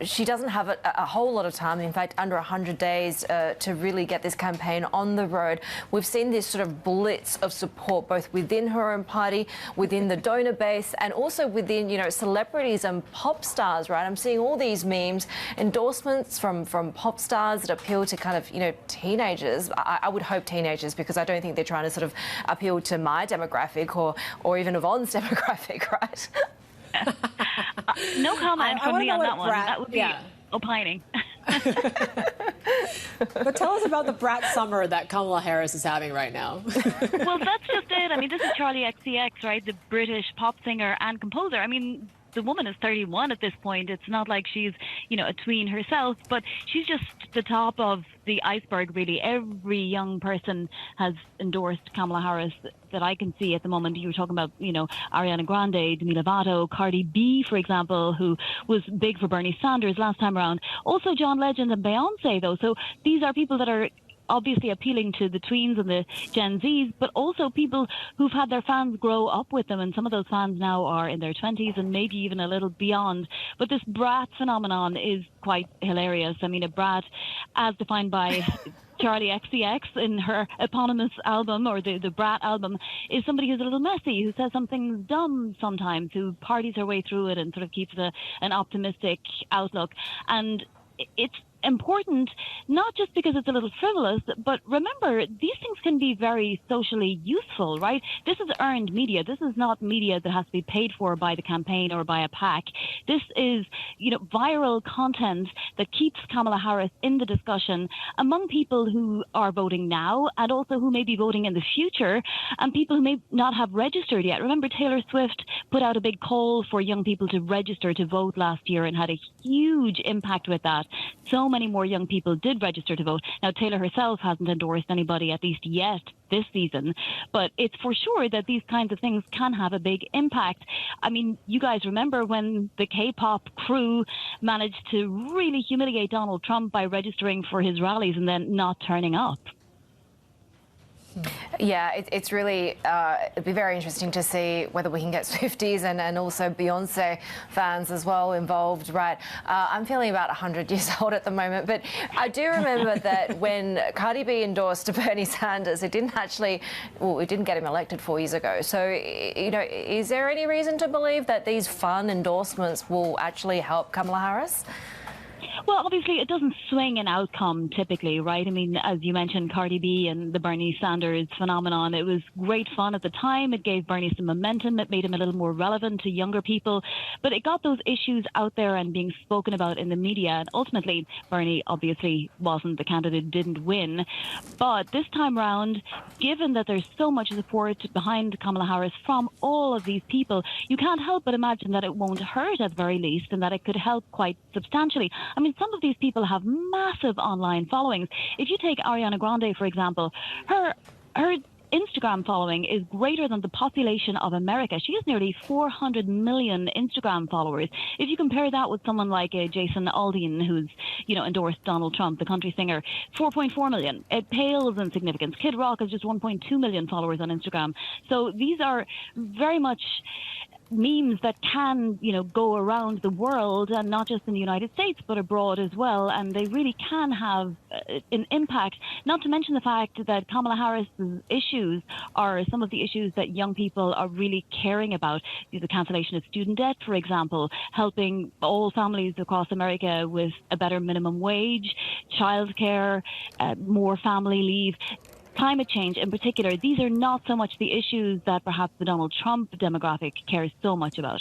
she doesn't have a whole lot of time, in fact, under 100 days to really get this campaign on the road. We've seen this sort of blitz of support both within her own party, within the donor base, and also within, celebrities and pop stars, right? I'm seeing all these memes, endorsements from pop stars that appeal to kind of, teenagers. I would hope teenagers, because I don't think they're trying to sort of appeal to my demographic or even Yvonne's demographic, right? No comment from me on that one. That would be opining. But tell us about the brat summer that Kamala Harris is having right now. Well, that's just it. I mean, this is Charli XCX, right? The British pop singer and composer. I mean, the woman is 31 at this point. It's not like she's, a tween herself, but she's just the top of the iceberg, really. Every young person has endorsed Kamala Harris that I can see at the moment. You were talking about, Ariana Grande, Demi Lovato, Cardi B, for example, who was big for Bernie Sanders last time around. Also John Legend and Beyonce, though. So these are people that are obviously appealing to the tweens and the Gen Zs, but also people who've had their fans grow up with them, and some of those fans now are in their 20s and maybe even a little beyond. But this brat phenomenon is quite hilarious. I mean, a brat, as defined by Charli XCX in her eponymous album, or the Brat album, is somebody who's a little messy, who says something dumb sometimes, who parties her way through it and sort of keeps an optimistic outlook. And it's important, not just because it's a little frivolous, but remember, these things can be very socially useful, right? This is earned media. This is not media that has to be paid for by the campaign or by a PAC. This is, viral content that keeps Kamala Harris in the discussion among people who are voting now, and also who may be voting in the future, and people who may not have registered yet. Remember, Taylor Swift put out a big call for young people to register to vote last year and had a huge impact with that. So many more young people did register to vote. Now, Taylor herself hasn't endorsed anybody, at least yet, this season, but it's for sure that these kinds of things can have a big impact. I mean, you guys remember when the K-pop crew managed to really humiliate Donald Trump by registering for his rallies and then not turning up? Yeah, it's really, it'd be very interesting to see whether we can get Swifties and also Beyonce fans as well involved, right? I'm feeling about 100 years old at the moment, but I do remember that when Cardi B endorsed Bernie Sanders, it didn't get him elected 4 years ago. So, is there any reason to believe that these fun endorsements will actually help Kamala Harris? Well, obviously, it doesn't swing an outcome typically, right? I mean, as you mentioned, Cardi B and the Bernie Sanders phenomenon, it was great fun at the time. It gave Bernie some momentum. It made him a little more relevant to younger people. But it got those issues out there and being spoken about in the media. And ultimately, Bernie obviously wasn't the candidate, didn't win. But this time round, given that there's so much support behind Kamala Harris from all of these people, you can't help but imagine that it won't hurt at the very least, and that it could help quite substantially. I mean, some of these people have massive online followings. If you take Ariana Grande, for example, her Instagram following is greater than the population of America. She has nearly 400 million Instagram followers. If you compare that with someone like Jason Aldean, who's, endorsed Donald Trump, the country singer, 4.4 million. It pales in significance. Kid Rock has just 1.2 million followers on Instagram. So these are very much memes that can, go around the world, and not just in the United States, but abroad as well. And they really can have an impact, not to mention the fact that Kamala Harris's issues are some of the issues that young people are really caring about. The cancellation of student debt, for example, helping all families across America with a better minimum wage, childcare, more family leave. Climate change in particular, these are not so much the issues that perhaps the Donald Trump demographic cares so much about.